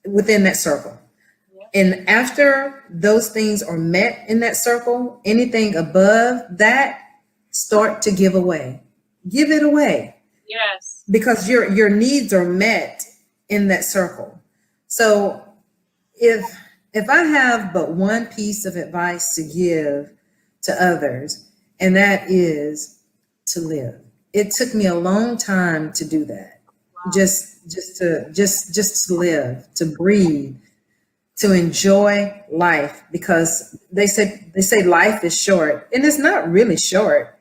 within that circle. And after those things are met in that circle, anything above that, start to give away. Give it away. Yes. Because your needs are met in that circle. So if I have but one piece of advice to give to others, and that is to live. It took me a long time to do that. Wow. Just to live, to breathe, to enjoy life, because they say life is short, and it's not really short.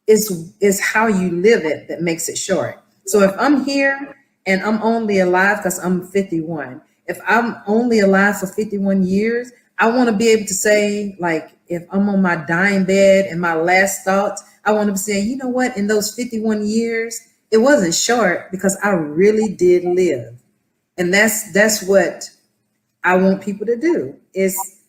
It's how you live it that makes it short. So if I'm here and I'm only alive because I'm 51, if I'm only alive for 51 years, I want to be able to say, like, if I'm on my dying bed and my last thoughts, I want to say, you know what, in those 51 years, it wasn't short because I really did live. And that's what I want people to do. It's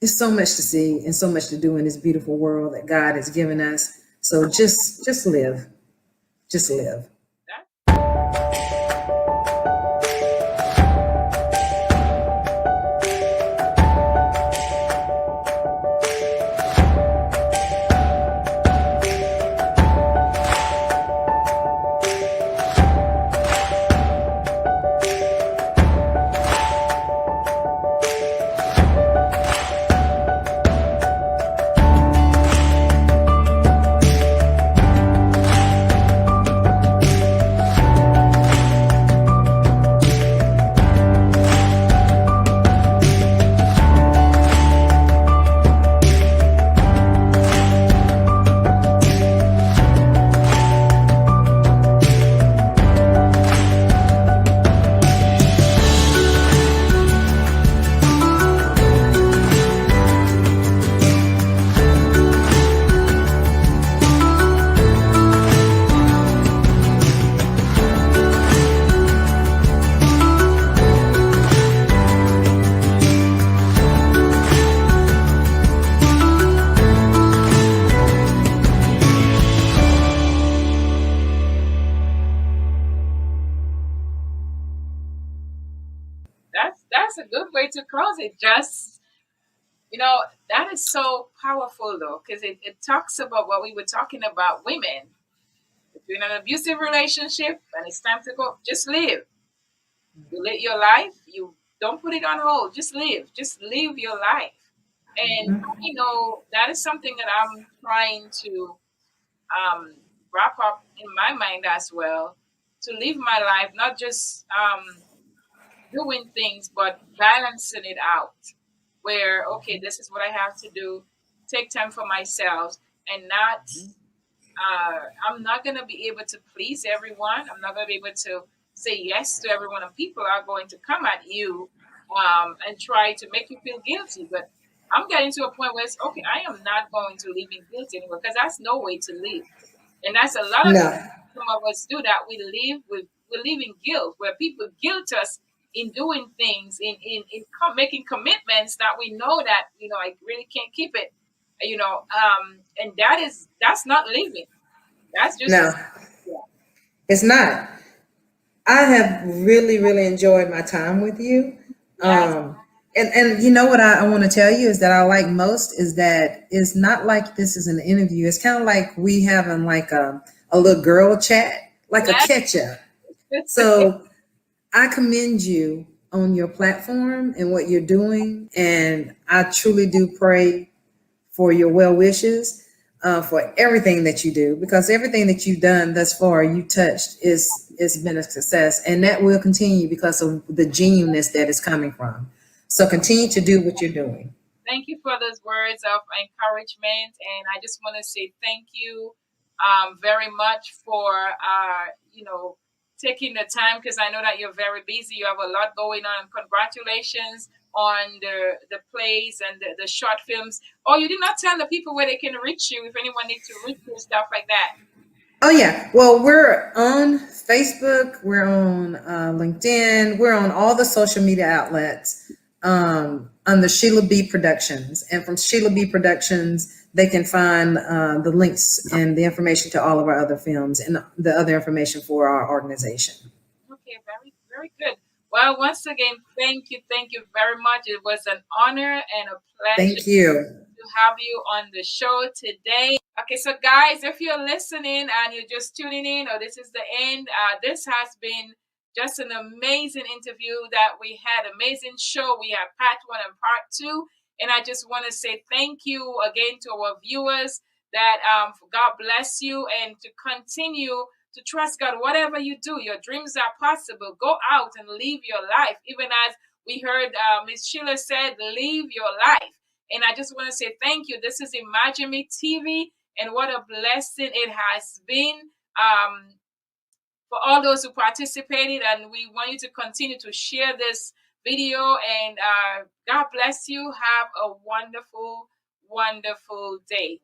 so much to see and so much to do in this beautiful world that God has given us. So just live. Just live. That's a good way to close it. Just, that is so powerful though, because it talks about what we were talking about, women. If you're in an abusive relationship and it's time to go, just live. You live your life. You don't put it on hold. Just live. Just live your life. And that is something that I'm trying to um, wrap up in my mind as well. To live my life, not just doing things, but balancing it out. Where, okay, this is what I have to do. Take time for myself, and not. I'm not gonna be able to please everyone. I'm not gonna be able to say yes to everyone, and people are going to come at you and try to make you feel guilty. But I'm getting to a point where it's okay. I am not going to live in guilt anymore, because that's no way to live, and that's a lot of No. some of us do that. We live in guilt, where people guilt us in doing things, making commitments that we know that I really can't keep it, and that's not living. That's just No, yeah. it's not. I have really, really enjoyed my time with you. Yes, And you know what I want to tell you is that I like most is that it's not like this is an interview. It's kind of like we having like a little girl chat, like a yes. catch up. So I commend you on your platform and what you're doing. And I truly do pray for your well wishes. for everything that you do, because everything that you've done thus far, you touched, is been a success, and that will continue because of the genuineness that is coming from. So continue to do what you're doing. Thank you for those words of encouragement, and I just want to say thank you very much for taking the time, because I know that you're very busy. You have a lot going on. Congratulations on the plays and the short films. Oh, you did not tell the people where they can reach you if anyone needs to reach you and stuff like that. Oh yeah. Well, we're on Facebook, we're on LinkedIn, we're on all the social media outlets under Sheila B Productions, and from Sheila B Productions, they can find the links and the information to all of our other films and the other information for our organization. Okay, very, very good. Well, once again, thank you very much. It was an honor and a pleasure Thank you. to have you on the show today. Okay, so guys, if you're listening and you're just tuning in, or this is the end, this has been just an amazing interview that we had, amazing show. We have part one and part two, and I just want to say thank you again to our viewers. That God bless you, and to continue to trust God. Whatever you do, your dreams are possible. Go out and live your life, even as we heard Miss Sheila said, live your life. And I just want to say thank you. This is Imagine Me TV, and what a blessing it has been for all those who participated. And we want you to continue to share this video. And God bless you. Have a wonderful, wonderful day.